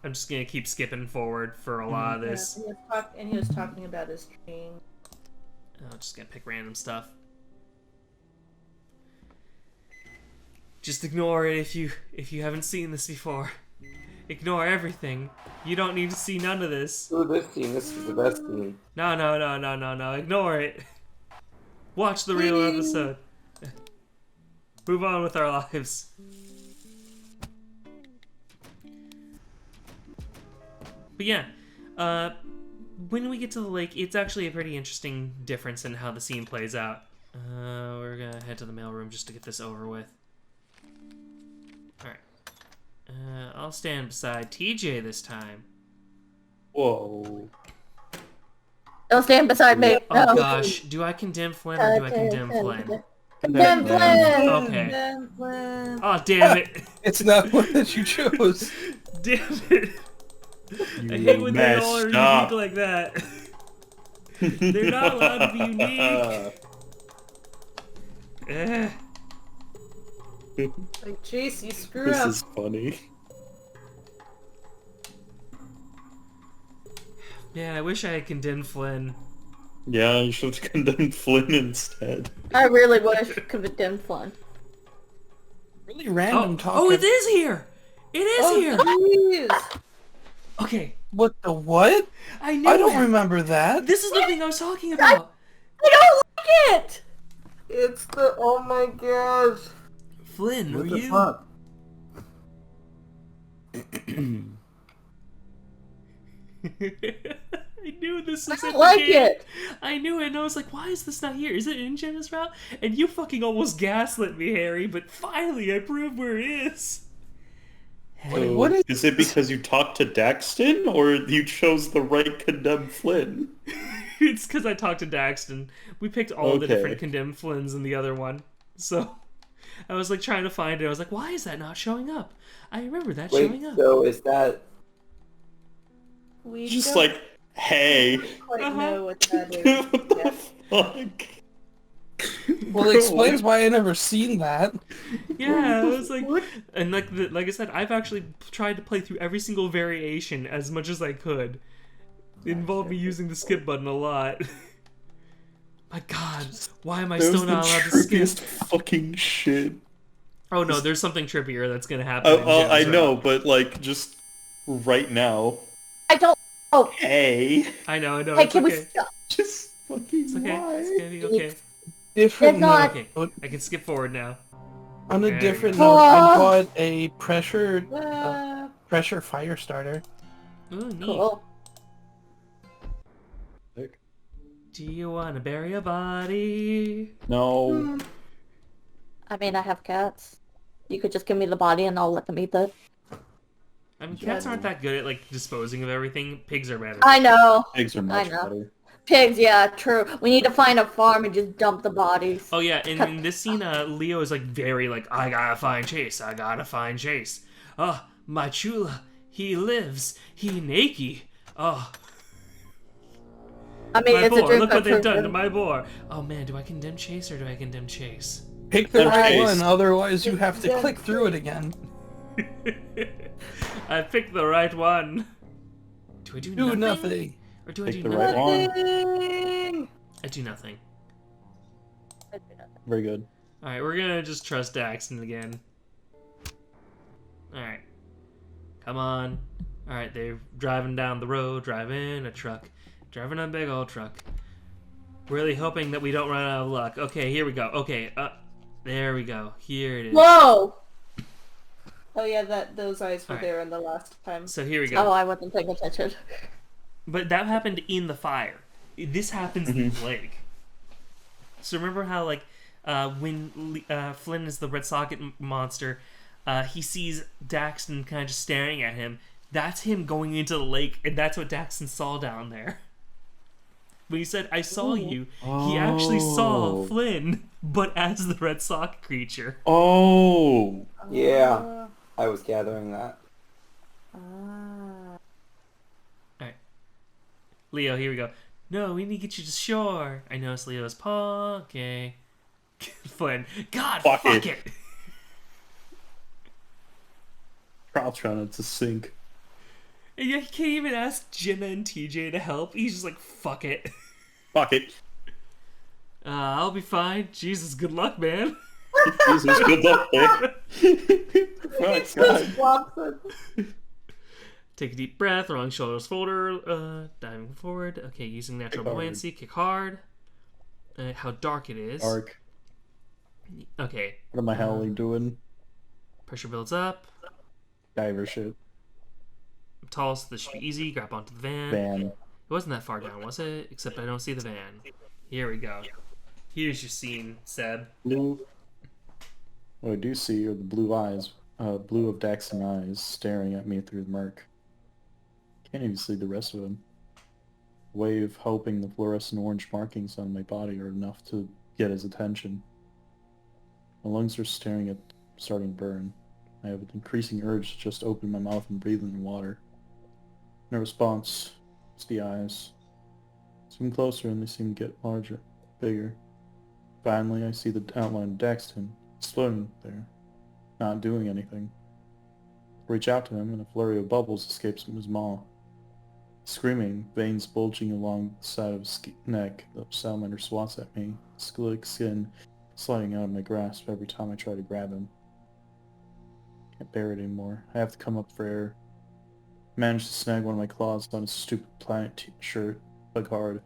I'm just gonna keep skipping forward for a lot of this. And he was talking about his dream. I'm just gonna pick random stuff. Just ignore it if you haven't seen this before. Ignore everything. You don't need to see none of this. Ooh, this scene. This is the best scene. No. Ignore it. Watch the real episode. Move on with our lives. But yeah, when we get to the lake, it's actually a pretty interesting difference in how the scene plays out. We're gonna head to the mailroom just to get this over with. Alright. I'll stand beside TJ this time. Whoa. Don't stand beside me. Oh No. gosh, do I condemn Flynn or do I condemn Flynn? Condemn Flynn! Okay. Oh, damn it. It's not one that you chose. Damn it. I hate when they all are unique like that. They're not allowed to be unique. Like, Chase, you screw This up. is funny. Man, I wish I had condemned Flynn. Yeah, you should have condemned Flynn instead. I really wish I could condemn Flynn. Really random talk. Oh, it is here! It is here! Jeez. Okay, What the what? I knew I don't it. remember that. This is the thing I was talking about. I don't like it! It's the... Oh my gosh. Flynn, were What the you? fuck? I knew this was I in don't like the game. it. I knew it, and I was like, why is this not here? Is it in Jenna's route? And you fucking almost gaslit me, Harry, but finally I proved where it is. So, what is it because you talked to Daxton, or you chose the right condemned Flynn? It's because I talked to Daxton. We picked all the Okay. different condemned Flynns in the other one. So I was like trying to find it. I was like, why is that not showing up? I remember that Wait, showing up. so is that... We Just don't like, hey, quite Uh-huh. know what that is. what the yet. fuck? Well, it explains why I never seen that. Yeah, I was like, and like I said, I've actually tried to play through every single variation as much as I could. It involved me using the skip button a lot. My God, why am I That still was the not allowed to skip? trippiest fucking shit. Oh no, there's something trippier that's gonna happen. in I Jen's know, route. but like, just right now, I don't... Oh, hey, I know, hey, it's can we okay. stop? just fucking It's okay. why? It's gonna be okay. Different. It's not- Okay, I can skip forward now. On a There you different go. note, I Ah. bought a pressure Ah. fire starter. Ooh, neat. Cool. Sick. Do you want to bury a body? No. I mean, I have cats. You could just give me the body and I'll let them eat it. I mean, cats aren't that good at like disposing of everything. Pigs are better. I know. Eggs are I much know. better. Pigs, yeah, true. We need to find a farm and just dump the bodies. Oh yeah, and in this scene, Leo is like very like, I gotta find Chase. I gotta find Chase. Oh, my chula, he lives. He naked. Oh, I mean, my it's a boar. dream Look come what they've true. done to my boar. Oh man, do I condemn Chase or do I condemn Chase? Pick the right Chase. one, otherwise you have to click through it again. I picked the right one. Do I do Do nothing? nothing. Or do I Pick do the nothing? right one. I do nothing. Very good. Alright, we're gonna just trust Daxton again. Alright. Come on. Alright, they're driving down the road, driving a truck. Driving a big old truck. Really hoping that we don't run out of luck. Okay, here we go. Okay, there we go. Here it is. Whoa! Oh yeah, those eyes were Alright. there in the last time. So here we Oh, go. I wasn't paying attention. But that happened in the fire. This happens in the lake. So remember how, like, when Flynn is the red socket monster, he sees Daxton kind of just staring at him. That's him going into the lake, and that's what Daxton saw down there. When he said, I saw you, he actually saw Oh. Flynn, but as the red socket creature. Oh. Yeah, I was gathering that. Leo, here we go. No, we need to get you to shore. I noticed Leo's paw. Okay. Flynn. God, Fuck fuck it. it. Trial trying to sink. And yeah, he can't even ask Jenna and TJ to help. He's just like, fuck it. Fuck it. I'll be fine. Jesus, good luck, man. Jesus, good luck, man. Fuck, God. Take a deep breath, rolling shoulders forward, diving forward. Okay, using natural Kick hard. buoyancy, kick hard. How dark it is. Dark. Okay, What am I howling doing? pressure builds up. Diver shit. Tall, so this should be easy. Grab onto the van. Van. It wasn't that far down, was it? Except I don't see the van. Here we go. Here's your scene, Seb. Blue. What I do see are the blue eyes. Blue of Daxton eyes staring at me through the murk. Can't even see the rest of him. Wave hoping the fluorescent orange markings on my body are enough to get his attention. My lungs are starting to burn. I have an increasing urge to just open my mouth and breathe in the water. No response. It's the eyes. Zoom closer and they seem to get larger, bigger. Finally, I see the outline of Daxton, floating there, not doing anything. I reach out to him and a flurry of bubbles escapes from his maw. Screaming, veins bulging along the side of his neck, the salamander swats at me, slick skin sliding out of my grasp every time I try to grab him. Can't bear it anymore. I have to come up for air. I manage to snag one of my claws on his stupid planet shirt, tug hard.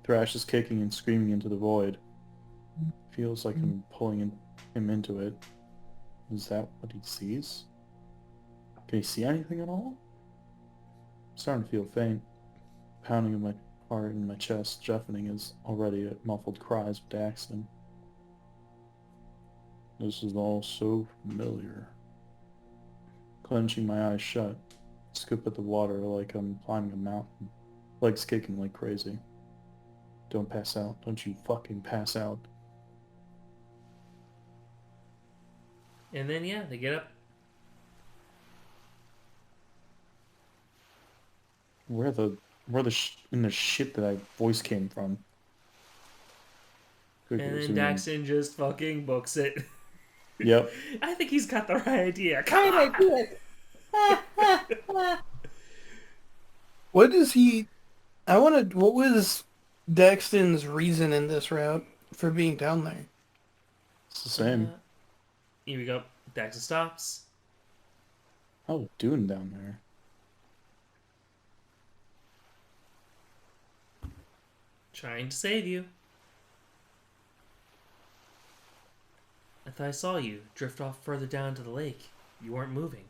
Thrash is kicking and screaming into the void. Feels like I'm pulling him into it. Is that what he sees? Can he see anything at all? I'm starting to feel faint. Pounding of my heart in my chest, deafening as already muffled cries of Daxton. This is all so familiar. Clenching my eyes shut, scoop at the water like I'm climbing a mountain, legs kicking like crazy. Don't pass out. Don't you fucking pass out. And then, yeah, they get up. Where in the shit that that voice came from? And then Daxton just fucking books it. Yep. I think he's got the right idea. Come on! What is he... what was Daxton's reason in this route for being down there? It's the same. Here we go. Daxton stops. How doing down there? Trying to save you. I thought I saw you drift off further down to the lake. You weren't moving.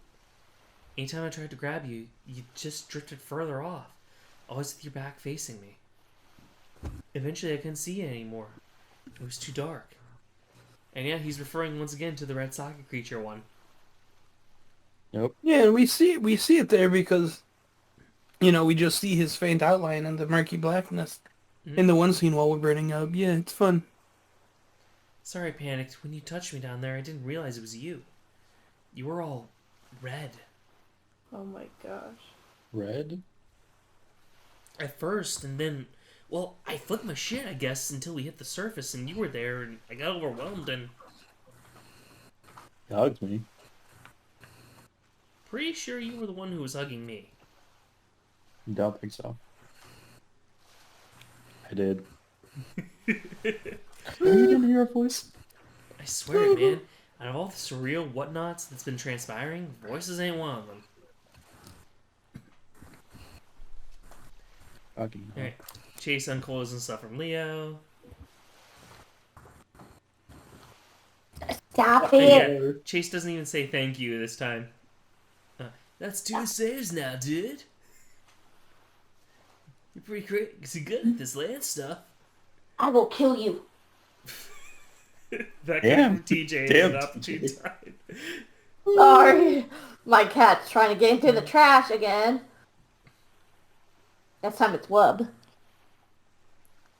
Anytime I tried to grab you, you just drifted further off, always with your back facing me. Eventually, I couldn't see you anymore. It was too dark. And yeah, he's referring once again to the red socket creature one. Nope. Yeah, we see it there because, we just see his faint outline and the murky blackness in the one scene while we're burning up. Yeah, it's fun. Sorry I panicked. When you touched me down there, I didn't realize it was you. You were all red. Oh my gosh. Red? At first, and then, well, I flipped my shit, I guess, until we hit the surface, and you were there, and I got overwhelmed, and... He hugged me. Pretty sure you were the one who was hugging me. Don't think so. I did. You didn't hear a voice? I swear it, man. Out of all the surreal whatnots that's been transpiring, voices ain't one of them. Fucking hell. Alright. Chase unclothes and stuff from Leo. Stop And it! yeah, Chase doesn't even say thank you this time. Let's do the saves now, dude. You're pretty good at this land stuff. I will kill you. That Damn. came from TJ Damn, at an opportune TJ. time. Sorry. My cat's trying to get into the trash again. This time it's Wub.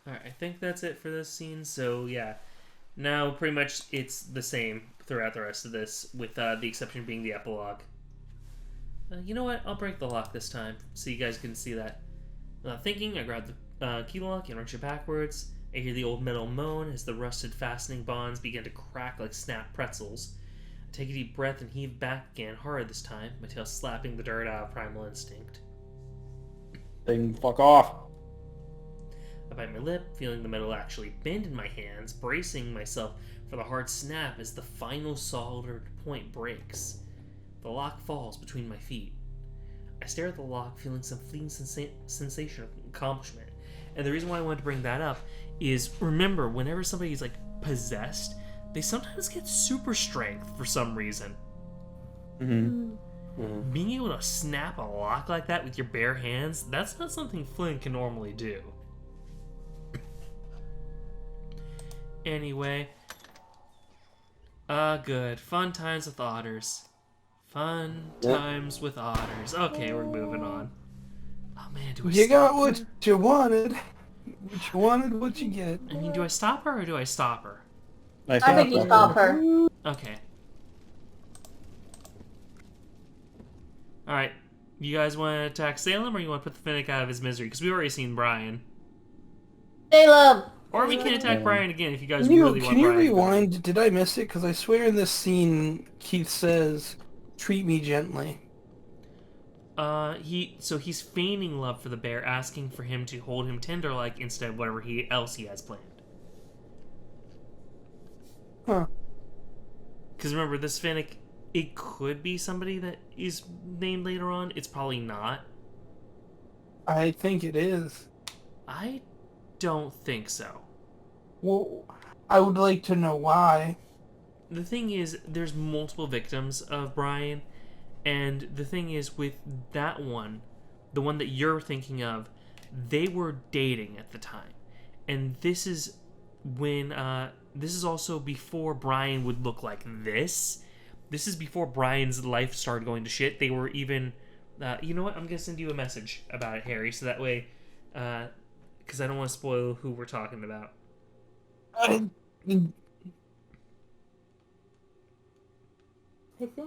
Alright, I think that's it for this scene. So, yeah. Now, pretty much, it's the same throughout the rest of this, with the exception being the epilogue. You know what? I'll break the lock this time, so you guys can see that. Without thinking, I grab the key lock and wrench it backwards. I hear the old metal moan as the rusted fastening bonds begin to crack like snap pretzels. I take a deep breath and heave back again, hard this time, my tail slapping the dirt out of primal instinct. Thing, fuck off. I bite my lip, feeling the metal actually bend in my hands, bracing myself for the hard snap as the final soldered point breaks. The lock falls between my feet. I stare at the lock, feeling some fleeting sensation of accomplishment. And the reason why I wanted to bring that up is, remember, whenever somebody's like possessed, they sometimes get super strength for some reason. Mm-hmm. Being able to snap a lock like that with your bare hands, that's not something Flynn can normally do. Anyway. Good. Fun times with otters. Fun times with otters. Okay, we're moving on. Oh man, do I You stop got what her? you wanted. What you wanted, what you get. I mean, do I stop her or do I stop her? I think you stop her. Okay. Alright. You guys want to attack Salem or you want to put the Finnick out of his misery? Because we've already seen Brian. Salem! Or we can attack Brian again if you guys Can you, really want can you Brian. rewind? Did I miss it? Because I swear in this scene, Keith says, treat me gently. He's feigning love for the bear, asking for him to hold him tender-like instead of whatever else he has planned. Huh. Because remember, this Finnick, it could be somebody that is named later on. It's probably not. I think it is. I don't think so. Well, I would like to know why. The thing is, there's multiple victims of Brian, and the thing is, with that one, the one that you're thinking of, they were dating at the time. And this is when, this is also before Brian would look like this. This is before Brian's life started going to shit. They were even, you know what, I'm gonna send you a message about it, Harry, so that way, because I don't want to spoil who we're talking about. I think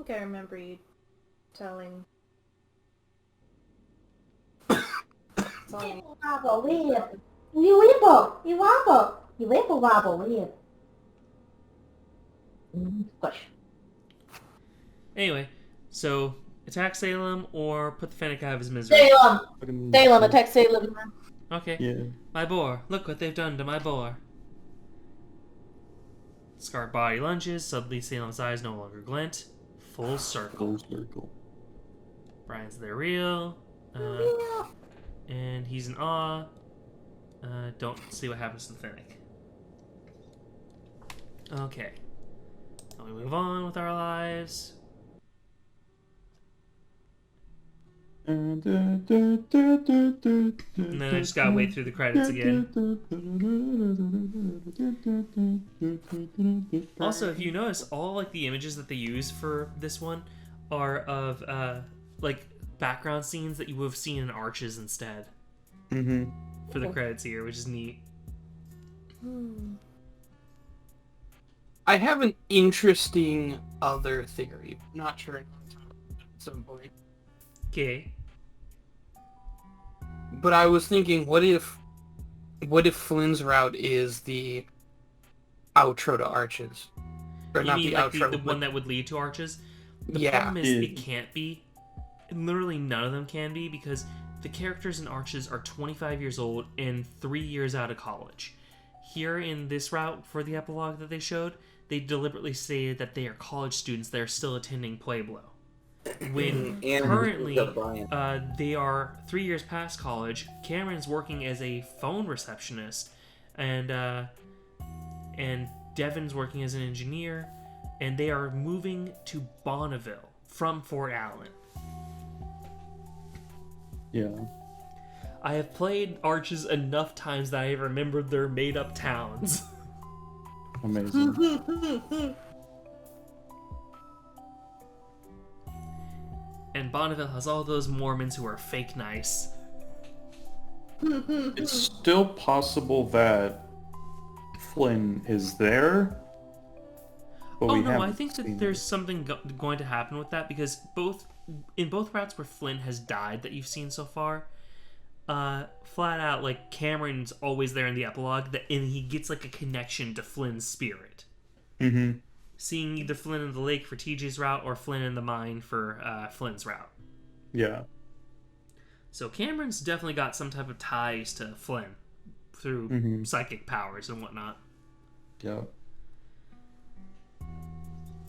I remember you telling... Wobble, weird. You wibble, you wobble, you wibble wobble, weird. Push. Anyway, so attack Salem or put the Fennec out of his misery. Salem! Salem, attack Salem. Okay. Yeah. My boar. Look what they've done to my boar. Scarred body lunges. Suddenly Salem's eyes no longer glint. Full circle. Full circle. Brian's there real. And he's in awe. Don't see what happens to the Fennec. Okay. And we move on with our lives. And then I just gotta wait through the credits again. Also, if you notice, all like the images that they use for this one are of like background scenes that you would have seen in Arches instead. For the credits here, which is neat. I have an interesting other theory. I'm not sure at some point. Okay. But I was thinking, what if Flynn's route is the outro to Arches? Or You not mean the like outro, the but one that would lead to Arches? The Yeah. problem is it can't be. Literally none of them can be because the characters in Arches are 25 years old and 3 years out of college. Here in this route for the epilogue that they showed, they deliberately stated that they are college students that are still attending Pueblo. When currently they are 3 years past college, Cameron's working as a phone receptionist, and Devin's working as an engineer, and they are moving to Bonneville from Fort Allen. Yeah. I have played Arches enough times that I have remembered their made-up towns. Amazing. And Bonneville has all those Mormons who are fake nice. It's still possible that Flynn is there. But Oh no, I think that there's something going to happen with that because in both routes where Flynn has died that you've seen so far, flat out, like, Cameron's always there in the epilogue, and he gets, like, a connection to Flynn's spirit. Seeing either Flynn in the lake for TJ's route or Flynn in the mine for Flynn's route. Yeah. So Cameron's definitely got some type of ties to Flynn through psychic powers and whatnot. Yeah.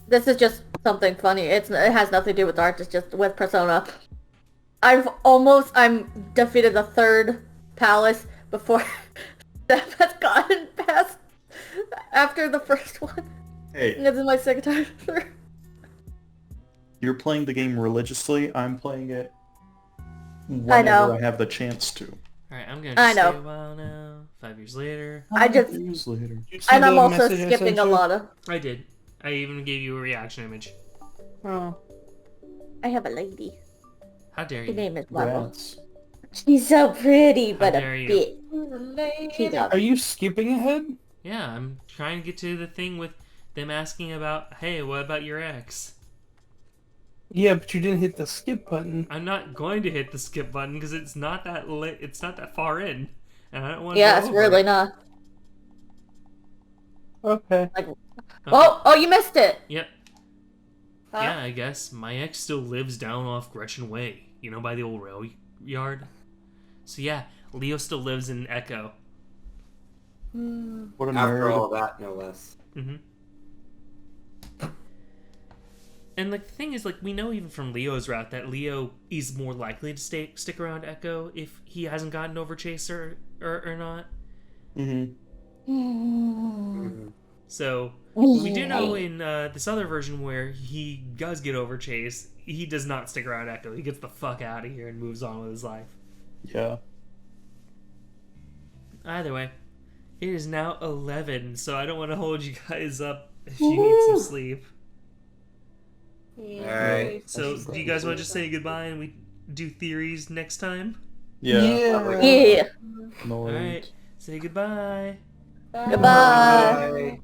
This is just something funny. It has nothing to do with art. It's just with Persona. I'm defeated the third palace before Steph has gotten past after the first one. Hey, This is my second time through. you're playing the game religiously. I'm playing it I whenever know. I have the chance to. Alright, I'm gonna I just know. stay a while now. 5 years later. Years later. And I'm also skipping a lot of... I did. I even gave you a reaction image. Oh. I have a lady. How dare Her you? name is Marvel. Rats. She's so pretty, but dare a you. bit. She's Are you skipping ahead? Yeah, I'm trying to get to the thing with them asking about, hey, what about your ex? Yeah, but you didn't hit the skip button. I'm not going to hit the skip button because it's not that it's not that far in, and I don't want to. Yeah, it's really not. Okay. Okay. Oh, you missed it. Yep. Huh? Yeah, I guess my ex still lives down off Gretchen Way, by the old rail yard. So yeah, Leo still lives in Echo. What a After nerd. all that, no less. And like the thing is, like, we know even from Leo's route that Leo is more likely to stick around Echo if he hasn't gotten over Chase or not. So we do know in this other version where he does get over Chase, he does not stick around Echo. He gets the fuck out of here and moves on with his life. Yeah. Either way, it is now 11, so I don't want to hold you guys up if you need some sleep. Alright. So do you guys want to just say goodbye and we do theories next time? Yeah. Yeah. No Alright, say goodbye. Goodbye. Bye.